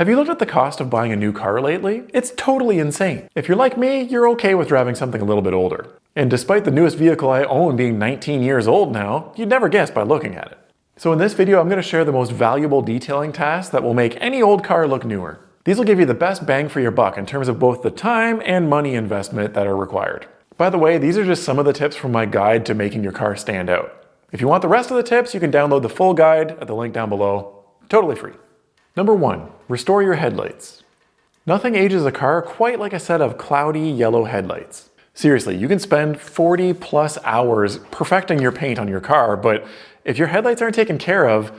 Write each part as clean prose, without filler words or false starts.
Have you looked at the cost of buying a new car lately? It's totally insane. If you're like me, you're okay with driving something a little bit older. And despite the newest vehicle I own being 19 years old now, you'd never guess by looking at it. So in this video, I'm going to share the most valuable detailing tasks that will make any old car look newer. These will give you the best bang for your buck in terms of both the time and money investment that are required. By the way, these are just some of the tips from my guide to making your car stand out. If you want the rest of the tips, you can download the full guide at the link down below, totally free. Number 1, restore your headlights. Nothing ages a car quite like a set of cloudy yellow headlights. Seriously, you can spend 40 plus hours perfecting your paint on your car, but if your headlights aren't taken care of,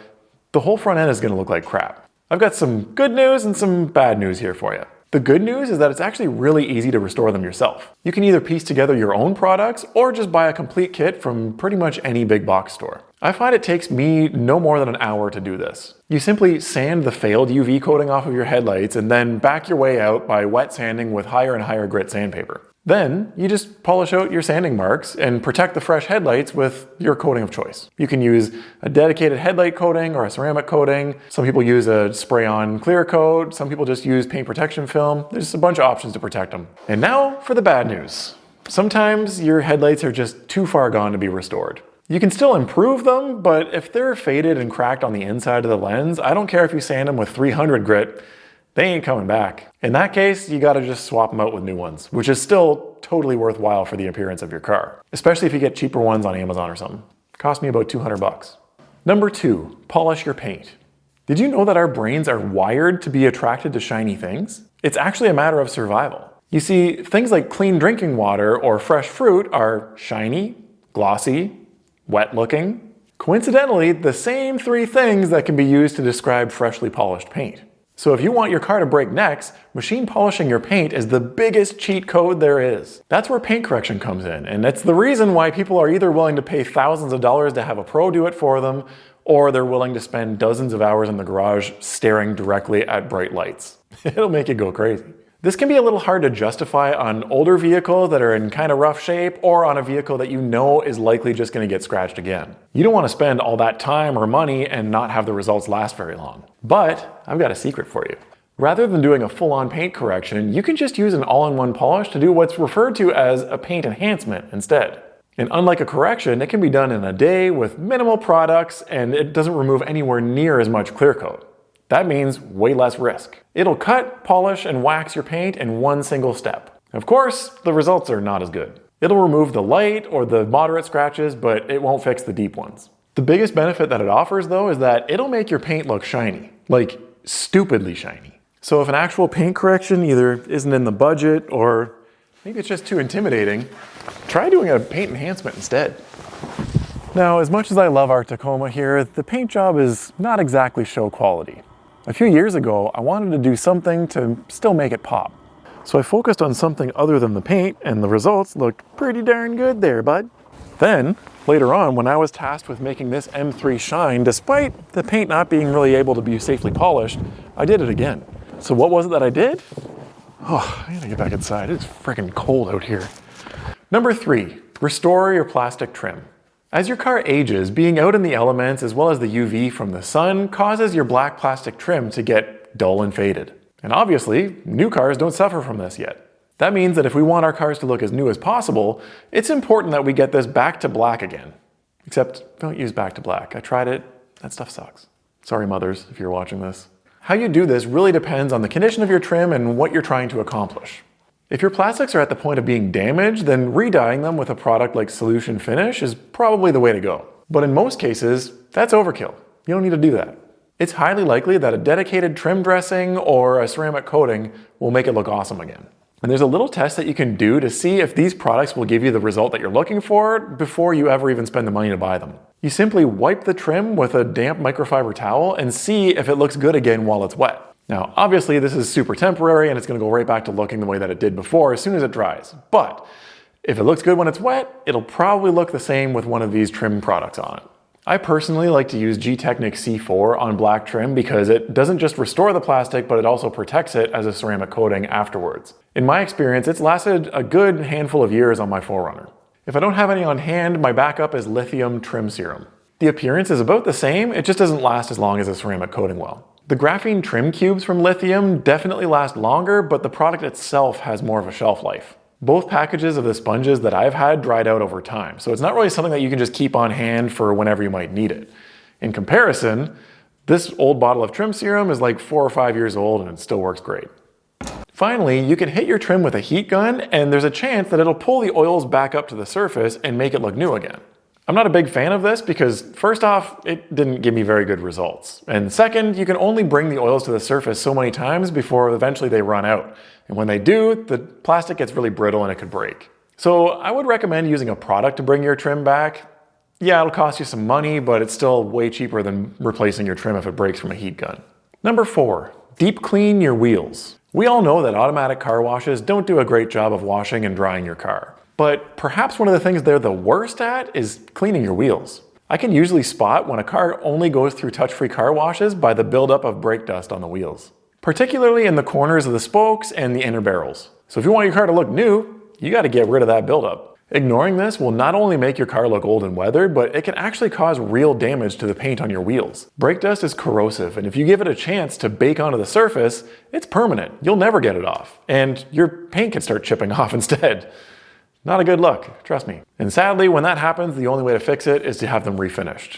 the whole front end is going to look like crap. I've got some good news and some bad news here for you. The good news is that it's actually really easy to restore them yourself. You can either piece together your own products or just buy a complete kit from pretty much any big box store. I find it takes me no more than an hour to do this. You simply sand the failed UV coating off of your headlights and then back your way out by wet sanding with higher and higher grit sandpaper. Then you just polish out your sanding marks and protect the fresh headlights with your coating of choice. You can use a dedicated headlight coating or a ceramic coating. Some people use a spray-on clear coat. Some people just use paint protection film. There's a bunch of options to protect them. And now for the bad news. Sometimes your headlights are just too far gone to be restored. You can still improve them, but if they're faded and cracked on the inside of the lens, I don't care if you sand them with 300 grit, they ain't coming back. In that case, you gotta just swap them out with new ones, which is still totally worthwhile for the appearance of your car, especially if you get cheaper ones on Amazon or something. Cost me about 200 bucks. Number 2, polish your paint. Did you know that our brains are wired to be attracted to shiny things? It's actually a matter of survival. You see, things like clean drinking water or fresh fruit are shiny, glossy, wet looking. Coincidentally, the same 3 things that can be used to describe freshly polished paint. So if you want your car to break necks, machine polishing your paint is the biggest cheat code there is. That's where paint correction comes in, and it's the reason why people are either willing to pay thousands of dollars to have a pro do it for them, or they're willing to spend dozens of hours in the garage staring directly at bright lights. It'll make you go crazy. This can be a little hard to justify on older vehicles that are in kind of rough shape or on a vehicle that you know is likely just going to get scratched again. You don't want to spend all that time or money and not have the results last very long. But I've got a secret for you. Rather than doing a full-on paint correction, you can just use an all-in-one polish to do what's referred to as a paint enhancement instead. And unlike a correction, it can be done in a day with minimal products and it doesn't remove anywhere near as much clear coat. That means way less risk. It'll cut, polish, and wax your paint in one single step. Of course, the results are not as good. It'll remove the light or the moderate scratches, but it won't fix the deep ones. The biggest benefit that it offers, though, is that it'll make your paint look shiny. Like, stupidly shiny. So if an actual paint correction either isn't in the budget or maybe it's just too intimidating, try doing a paint enhancement instead. Now, as much as I love our Tacoma here, the paint job is not exactly show quality. A few years ago, I wanted to do something to still make it pop. So I focused on something other than the paint, and the results looked pretty darn good there, bud. Then, later on, when I was tasked with making this M3 shine, despite the paint not being really able to be safely polished, I did it again. So what was it that I did? Oh, I gotta get back inside. It's freaking cold out here. Number 3, restore your plastic trim. As your car ages, being out in the elements as well as the UV from the sun causes your black plastic trim to get dull and faded. And obviously, new cars don't suffer from this yet. That means that if we want our cars to look as new as possible, it's important that we get this back to black again. Except, don't use back to black. I tried it, that stuff sucks. Sorry mothers, if you're watching this. How you do this really depends on the condition of your trim and what you're trying to accomplish. If your plastics are at the point of being damaged, then re-dyeing them with a product like Solution Finish is probably the way to go. But in most cases, that's overkill. You don't need to do that. It's highly likely that a dedicated trim dressing or a ceramic coating will make it look awesome again. And there's a little test that you can do to see if these products will give you the result that you're looking for before you ever even spend the money to buy them. You simply wipe the trim with a damp microfiber towel and see if it looks good again while it's wet. Now, obviously this is super temporary and it's gonna go right back to looking the way that it did before as soon as it dries. But if it looks good when it's wet, it'll probably look the same with one of these trim products on it. I personally like to use Gtechniq C4 on black trim because it doesn't just restore the plastic, but it also protects it as a ceramic coating afterwards. In my experience, it's lasted a good handful of years on my 4Runner. If I don't have any on hand, my backup is lithium trim serum. The appearance is about the same, it just doesn't last as long as a ceramic coating will. The graphene trim cubes from Lithium definitely last longer, but the product itself has more of a shelf life. Both packages of the sponges that I've had dried out over time, so it's not really something that you can just keep on hand for whenever you might need it. In comparison, this old bottle of trim serum is like 4 or 5 years old and it still works great. Finally, you can hit your trim with a heat gun and there's a chance that it'll pull the oils back up to the surface and make it look new again. I'm not a big fan of this because first off, it didn't give me very good results. And second, you can only bring the oils to the surface so many times before eventually they run out. And when they do, the plastic gets really brittle and it could break. So I would recommend using a product to bring your trim back. Yeah, it'll cost you some money, but it's still way cheaper than replacing your trim if it breaks from a heat gun. Number 4, deep clean your wheels. We all know that automatic car washes don't do a great job of washing and drying your car. But perhaps one of the things they're the worst at is cleaning your wheels. I can usually spot when a car only goes through touch-free car washes by the buildup of brake dust on the wheels, particularly in the corners of the spokes and the inner barrels. So if you want your car to look new, you got to get rid of that buildup. Ignoring this will not only make your car look old and weathered, but it can actually cause real damage to the paint on your wheels. Brake dust is corrosive, and if you give it a chance to bake onto the surface, it's permanent. You'll never get it off, and your paint can start chipping off instead. Not a good look, trust me. And sadly, when that happens, the only way to fix it is to have them refinished.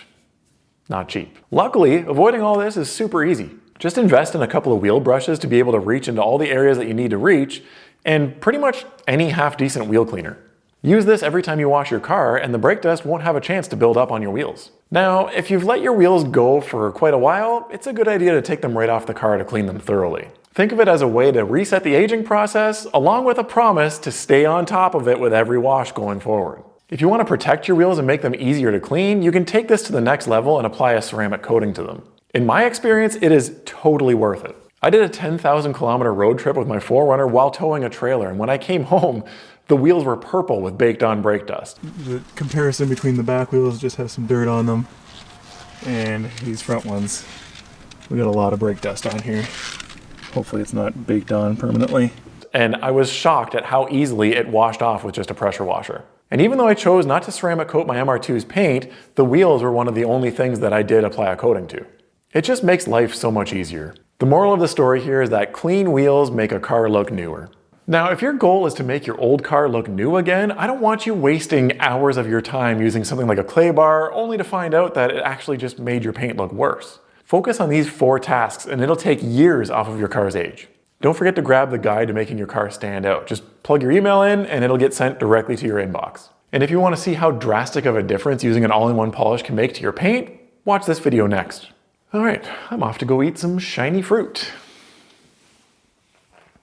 Not cheap. Luckily, avoiding all this is super easy. Just invest in a couple of wheel brushes to be able to reach into all the areas that you need to reach, and pretty much any half-decent wheel cleaner. Use this every time you wash your car and the brake dust won't have a chance to build up on your wheels. Now, if you've let your wheels go for quite a while, it's a good idea to take them right off the car to clean them thoroughly. Think of it as a way to reset the aging process, along with a promise to stay on top of it with every wash going forward. If you want to protect your wheels and make them easier to clean, you can take this to the next level and apply a ceramic coating to them. In my experience, it is totally worth it. I did a 10,000 kilometer road trip with my 4Runner while towing a trailer, and when I came home, the wheels were purple with baked on brake dust. The comparison between the back wheels just have some dirt on them, and these front ones, we got a lot of brake dust on here. Hopefully it's not baked on permanently. And I was shocked at how easily it washed off with just a pressure washer. And even though I chose not to ceramic coat my MR2's paint, the wheels were one of the only things that I did apply a coating to. It just makes life so much easier. The moral of the story here is that clean wheels make a car look newer. Now, if your goal is to make your old car look new again, I don't want you wasting hours of your time using something like a clay bar only to find out that it actually just made your paint look worse. Focus on these 4 tasks and it'll take years off of your car's age. Don't forget to grab the guide to making your car stand out. Just plug your email in and it'll get sent directly to your inbox. And if you want to see how drastic of a difference using an all-in-one polish can make to your paint, watch this video next. All right, I'm off to go eat some shiny fruit.